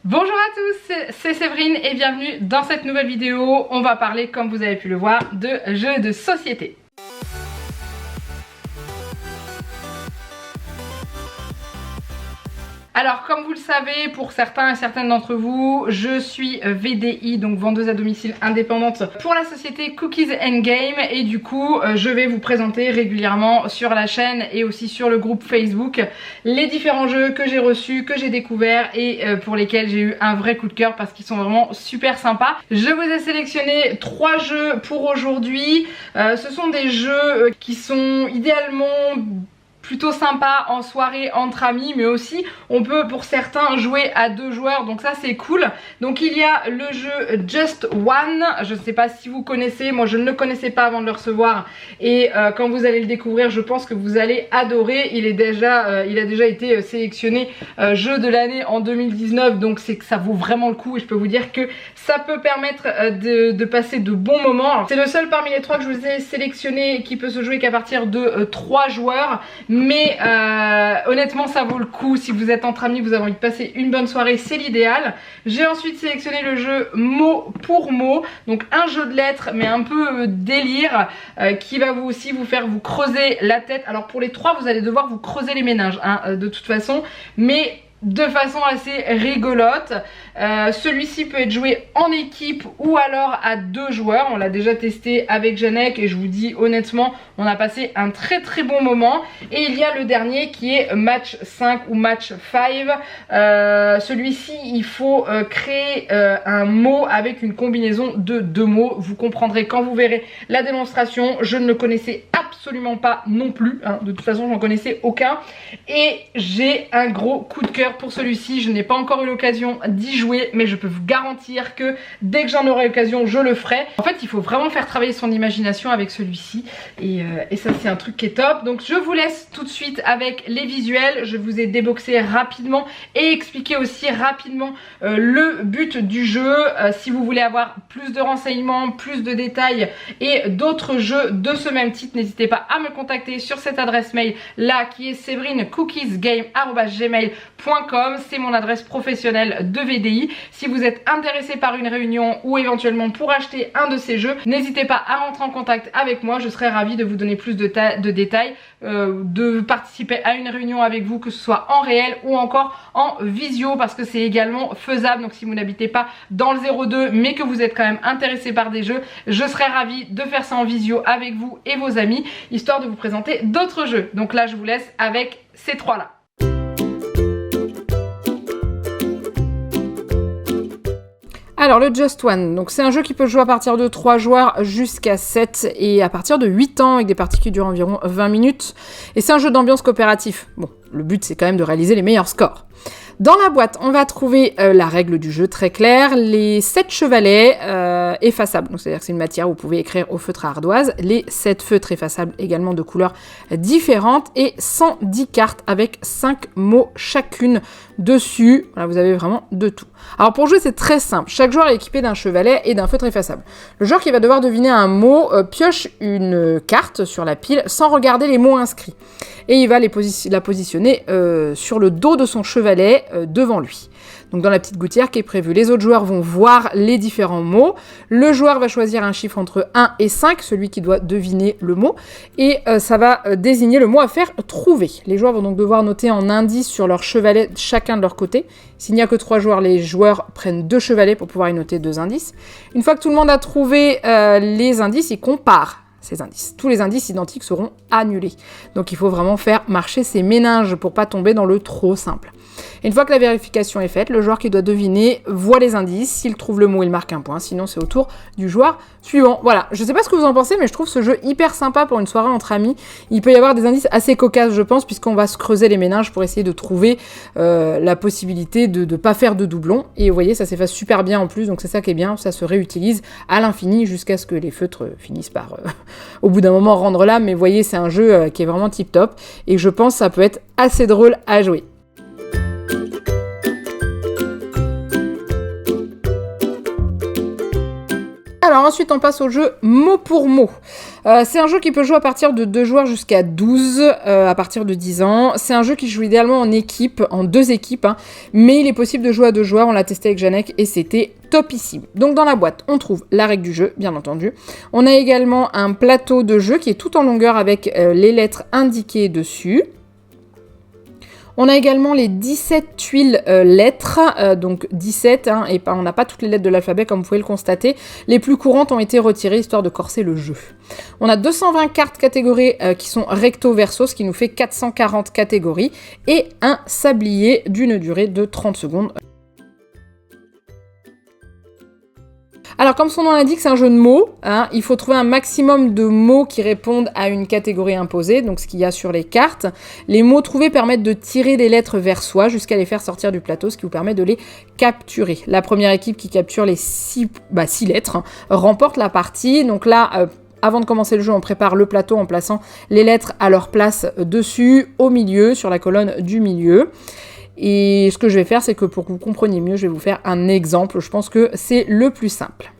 Bonjour à tous, c'est Séverine et bienvenue dans cette nouvelle vidéo. On va parler, comme vous avez pu le voir, de jeux de société. Alors comme vous le savez, pour certains et certaines d'entre vous, je suis VDI, donc vendeuse à domicile indépendante pour la société Cookies and Game, et du coup je vais vous présenter régulièrement sur la chaîne et aussi sur le groupe Facebook les différents jeux que j'ai reçus, que j'ai découverts et pour lesquels j'ai eu un vrai coup de cœur parce qu'ils sont vraiment super sympas. Je vous ai sélectionné 3 jeux pour aujourd'hui. Ce sont des jeux qui sont idéalement plutôt sympa en soirée entre amis, mais aussi on peut pour certains jouer à 2 joueurs, donc ça c'est cool. Donc il y a le jeu Just One, je ne sais pas si vous connaissez, moi je ne le connaissais pas avant de le recevoir et quand vous allez le découvrir je pense que vous allez adorer. Il a déjà été sélectionné jeu de l'année en 2019, donc c'est que ça vaut vraiment le coup et je peux vous dire que ça peut permettre de passer de bons moments. C'est le seul parmi les 3 que je vous ai sélectionné qui peut se jouer qu'à partir de 3 joueurs. Mais honnêtement ça vaut le coup. Si vous êtes entre amis, vous avez envie de passer une bonne soirée, c'est l'idéal. J'ai ensuite sélectionné le jeu mot pour mot, donc un jeu de lettres mais un peu délire qui va vous aussi vous faire vous creuser la tête. Alors pour les 3 vous allez devoir vous creuser les méninges hein, de toute façon, mais de façon assez rigolote. Celui-ci peut être joué en équipe ou alors à 2 joueurs. On l'a déjà testé avec Janek et je vous dis honnêtement on a passé un très bon moment. Et il y a le dernier qui est match 5 ou match 5. Celui-ci il faut créer un mot avec une combinaison de 2 mots. Vous comprendrez quand vous verrez la démonstration. Je ne le connaissais absolument pas non plus hein. De toute façon j'en connaissais aucun et j'ai un gros coup de cœur pour celui-ci. Je n'ai pas encore eu l'occasion d'y jouer, mais je peux vous garantir que dès que j'en aurai l'occasion, je le ferai. En fait, il faut vraiment faire travailler son imagination avec celui-ci et ça c'est un truc qui est top. Donc je vous laisse tout de suite avec les visuels. Je vous ai déboxé rapidement et expliqué aussi rapidement le but du jeu. Si vous voulez avoir plus de renseignements, plus de détails et d'autres jeux de ce même titre, n'hésitez pas à me contacter sur cette adresse mail là qui est severinecookiesgame@gmail.com. C'est mon adresse professionnelle de VDI. Si vous êtes intéressé par une réunion ou éventuellement pour acheter un de ces jeux, n'hésitez pas à rentrer en contact avec moi. Je serai ravie de vous donner plus de détails, de participer à une réunion avec vous, que ce soit en réel ou encore en visio, parce que c'est également faisable. Donc si vous n'habitez pas dans le 02 mais que vous êtes quand même intéressé par des jeux, je serai ravie de faire ça en visio avec vous et vos amis, histoire de vous présenter d'autres jeux. Donc là je vous laisse avec ces 3 là. Alors le Just One, donc c'est un jeu qui peut jouer à partir de 3 joueurs jusqu'à 7 et à partir de 8 ans avec des parties qui durent environ 20 minutes. Et c'est un jeu d'ambiance coopératif. Bon, le but c'est quand même de réaliser les meilleurs scores. Dans la boîte, on va trouver la règle du jeu très claire, les 7 chevalets effaçables, donc c'est-à-dire que c'est une matière où vous pouvez écrire au feutre à ardoise, les 7 feutres effaçables également de couleurs différentes et 110 cartes avec 5 mots chacune dessus. Voilà, vous avez vraiment de tout. Alors pour jouer, c'est très simple. Chaque joueur est équipé d'un chevalet et d'un feutre effaçable. Le joueur qui va devoir deviner un mot pioche une carte sur la pile sans regarder les mots inscrits. Et il va la positionner sur le dos de son chevalet devant lui. Donc dans la petite gouttière qui est prévue. Les autres joueurs vont voir les différents mots. Le joueur va choisir un chiffre entre 1 et 5, celui qui doit deviner le mot. Et ça va désigner le mot à faire trouver. Les joueurs vont donc devoir noter en indice sur leur chevalet chacun de leur côté. S'il n'y a que 3 joueurs, les joueurs prennent 2 chevalets pour pouvoir y noter 2 indices. Une fois que tout le monde a trouvé les indices, ils comparent ces indices. Tous les indices identiques seront annulés. Donc il faut vraiment faire marcher ses méninges pour pas tomber dans le trop simple. Et une fois que la vérification est faite, le joueur qui doit deviner voit les indices. S'il trouve le mot, il marque un point. Sinon, c'est au tour du joueur suivant. Voilà, je sais pas ce que vous en pensez, mais je trouve ce jeu hyper sympa pour une soirée entre amis. Il peut y avoir des indices assez cocasses, je pense, puisqu'on va se creuser les méninges pour essayer de trouver la possibilité de ne pas faire de doublons. Et vous voyez, ça s'efface super bien en plus, donc c'est ça qui est bien. Ça se réutilise à l'infini jusqu'à ce que les feutres finissent par, au bout d'un moment, rendre l'âme. Mais vous voyez, c'est un jeu qui est vraiment tip-top. Et je pense que ça peut être assez drôle à jouer. Alors ensuite on passe au jeu mot pour mot. C'est un jeu qui peut jouer à partir de 2 joueurs jusqu'à 12, à partir de 10 ans. C'est un jeu qui joue idéalement en équipe, en 2 équipes, hein, mais il est possible de jouer à 2 joueurs, on l'a testé avec Janek et c'était topissime. Donc dans la boîte, on trouve la règle du jeu, bien entendu. On a également un plateau de jeu qui est tout en longueur avec les lettres indiquées dessus. On a également les 17 tuiles lettres, donc 17, hein, et on n'a pas toutes les lettres de l'alphabet comme vous pouvez le constater. Les plus courantes ont été retirées histoire de corser le jeu. On a 220 cartes catégories qui sont recto-verso, ce qui nous fait 440 catégories, et un sablier d'une durée de 30 secondes. Alors, comme son nom l'indique, c'est un jeu de mots. Hein. Il faut trouver un maximum de mots qui répondent à une catégorie imposée, donc ce qu'il y a sur les cartes. Les mots trouvés permettent de tirer des lettres vers soi jusqu'à les faire sortir du plateau, ce qui vous permet de les capturer. La première équipe qui capture les 6 lettres hein, remporte la partie. Donc là, avant de commencer le jeu, on prépare le plateau en plaçant les lettres à leur place dessus, au milieu, sur la colonne du milieu. Et ce que je vais faire, c'est que pour que vous compreniez mieux, je vais vous faire un exemple. Je pense que c'est le plus simple.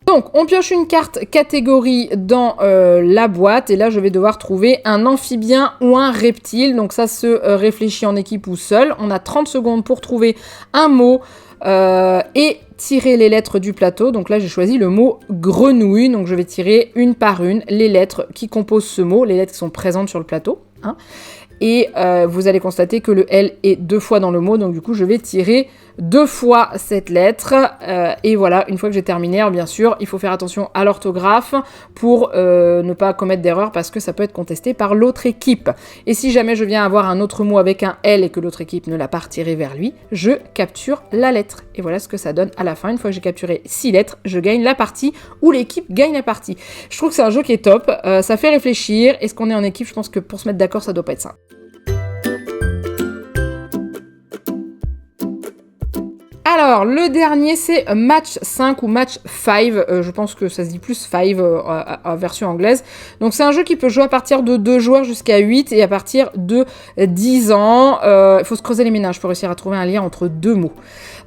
Donc, on pioche une carte catégorie dans la boîte. Et là, je vais devoir trouver un amphibien ou un reptile. Donc ça se réfléchit en équipe ou seul. On a 30 secondes pour trouver un mot et tirer les lettres du plateau. Donc là, j'ai choisi le mot grenouille. Donc je vais tirer une par une les lettres qui composent ce mot, les lettres qui sont présentes sur le plateau. Hein. Et vous allez constater que le L est 2 fois dans le mot, donc du coup je vais tirer 2 fois cette lettre, et voilà, une fois que j'ai terminé, alors bien sûr, il faut faire attention à l'orthographe pour ne pas commettre d'erreur parce que ça peut être contesté par l'autre équipe. Et si jamais je viens avoir un autre mot avec un L et que l'autre équipe ne l'a pas retiré vers lui, je capture la lettre. Et voilà ce que ça donne à la fin. Une fois que j'ai capturé 6 lettres, je gagne la partie ou l'équipe gagne la partie. Je trouve que c'est un jeu qui est top, ça fait réfléchir. Est-ce qu'on est en équipe? Je pense que pour se mettre d'accord, ça doit pas être simple. Alors, le dernier, c'est Match 5 ou Match 5. Je pense que ça se dit plus 5 en version anglaise. Donc, c'est un jeu qui peut jouer à partir de 2 joueurs jusqu'à 8 et à partir de 10 ans. Il faut se creuser les méninges pour réussir à trouver un lien entre 2 mots.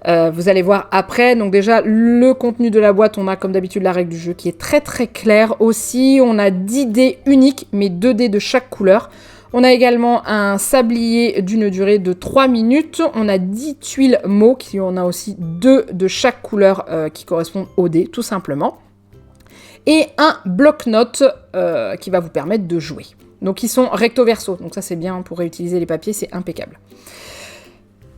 Vous allez voir après. Donc, déjà, le contenu de la boîte, on a comme d'habitude la règle du jeu qui est très très claire aussi. On a 10 dés uniques, mais 2 dés de chaque couleur. On a également un sablier d'une durée de 3 minutes. On a 10 tuiles mots, on a aussi 2 de chaque couleur qui correspondent au dé, tout simplement. Et un bloc-notes qui va vous permettre de jouer. Donc ils sont recto-verso, donc ça c'est bien pour réutiliser les papiers, c'est impeccable.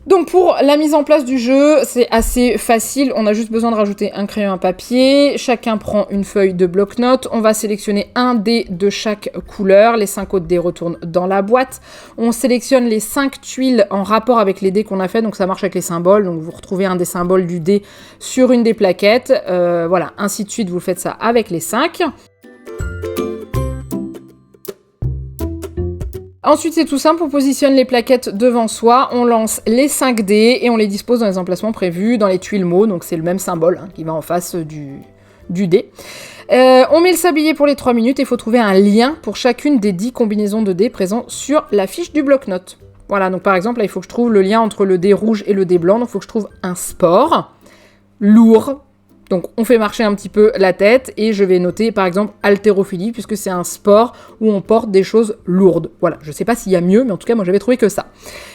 Donc pour la mise en place du jeu, c'est assez facile, on a juste besoin de rajouter un crayon à papier, chacun prend une feuille de bloc-notes, on va sélectionner un dé de chaque couleur, les 5 autres dés retournent dans la boîte, on sélectionne les 5 tuiles en rapport avec les dés qu'on a fait, donc ça marche avec les symboles, donc vous retrouvez un des symboles du dé sur une des plaquettes, voilà, ainsi de suite, vous faites ça avec les 5. Ensuite, c'est tout simple, on positionne les plaquettes devant soi, on lance les 5 dés et on les dispose dans les emplacements prévus, dans les tuiles mots, donc c'est le même symbole hein, qui va en face du dé. On met le sablier pour les 3 minutes et il faut trouver un lien pour chacune des 10 combinaisons de dés présents sur la fiche du bloc-notes. Voilà, donc par exemple, là, il faut que je trouve le lien entre le dé rouge et le dé blanc, donc il faut que je trouve un sport, lourd. Donc on fait marcher un petit peu la tête et je vais noter par exemple haltérophilie puisque c'est un sport où on porte des choses lourdes. Voilà, je sais pas s'il y a mieux mais en tout cas moi j'avais trouvé que ça.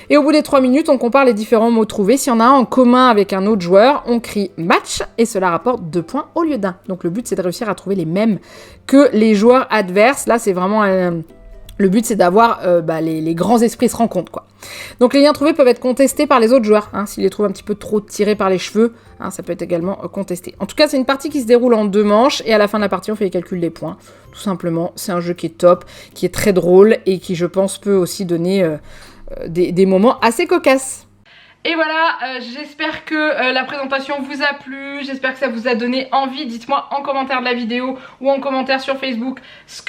Et au bout des 3 minutes on compare les différents mots trouvés. S'il y en a un en commun avec un autre joueur, on crie match et cela rapporte 2 points au lieu d'un. Donc le but c'est de réussir à trouver les mêmes que les joueurs adverses. Là c'est vraiment... Le but, c'est d'avoir les grands esprits se rencontrent, quoi. Donc, les liens trouvés peuvent être contestés par les autres joueurs. Hein, s'ils les trouvent un petit peu trop tirés par les cheveux, hein, ça peut être également contesté. En tout cas, c'est une partie qui se déroule en 2 manches. Et à la fin de la partie, on fait les calculs des points. Tout simplement, c'est un jeu qui est top, qui est très drôle et qui, je pense, peut aussi donner des moments assez cocasses. Et voilà, j'espère que la présentation vous a plu, j'espère que ça vous a donné envie. Dites-moi en commentaire de la vidéo ou en commentaire sur Facebook est-ce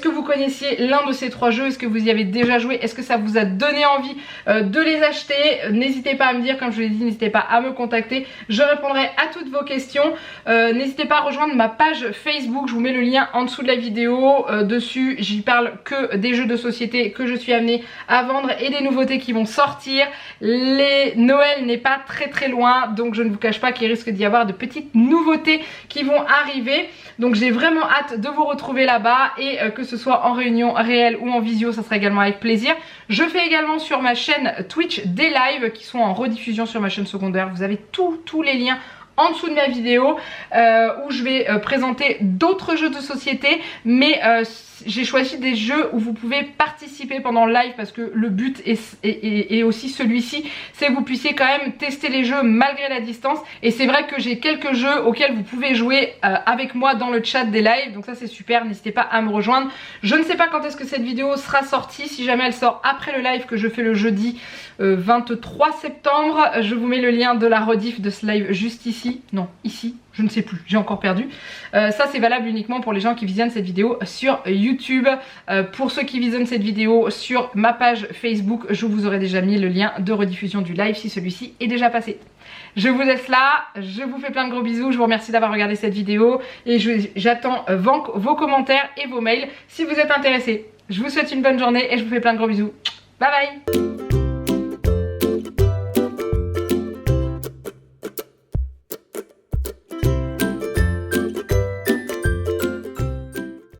que vous connaissiez l'un de ces 3 jeux, est-ce que vous y avez déjà joué, est-ce que ça vous a donné envie de les acheter. N'hésitez pas à me dire, comme je vous l'ai dit, n'hésitez pas à me contacter, je répondrai à toutes vos questions. N'hésitez pas à rejoindre ma page Facebook, je vous mets le lien en dessous de la vidéo. Dessus, j'y parle que des jeux de société que je suis amenée à vendre et des nouveautés qui vont sortir. Noël n'est pas très loin, donc je ne vous cache pas qu'il risque d'y avoir de petites nouveautés qui vont arriver. Donc j'ai vraiment hâte de vous retrouver là-bas et que ce soit en réunion réelle ou en visio, ça sera également avec plaisir. Je fais également sur ma chaîne Twitch des lives qui sont en rediffusion sur ma chaîne secondaire. Vous avez tous les liens en dessous de ma vidéo où je vais présenter d'autres jeux de société, mais j'ai choisi des jeux où vous pouvez participer pendant le live parce que le but est aussi celui-ci, c'est que vous puissiez quand même tester les jeux malgré la distance. Et c'est vrai que j'ai quelques jeux auxquels vous pouvez jouer avec moi dans le chat des lives, donc ça c'est super, n'hésitez pas à me rejoindre. Je ne sais pas quand est-ce que cette vidéo sera sortie, si jamais elle sort après le live que je fais le jeudi 23 septembre, je vous mets le lien de la rediff de ce live juste ici, non ici, je ne sais plus, j'ai encore perdu. Ça c'est valable uniquement pour les gens qui visionnent cette vidéo sur YouTube. Pour ceux qui visionnent cette vidéo sur ma page Facebook, je vous aurai déjà mis le lien de rediffusion du live si celui-ci est déjà passé. Je vous laisse là, je vous fais plein de gros bisous, je vous remercie d'avoir regardé cette vidéo et j'attends vos commentaires et vos mails si vous êtes intéressés. Je vous souhaite une bonne journée et je vous fais plein de gros bisous. Bye bye.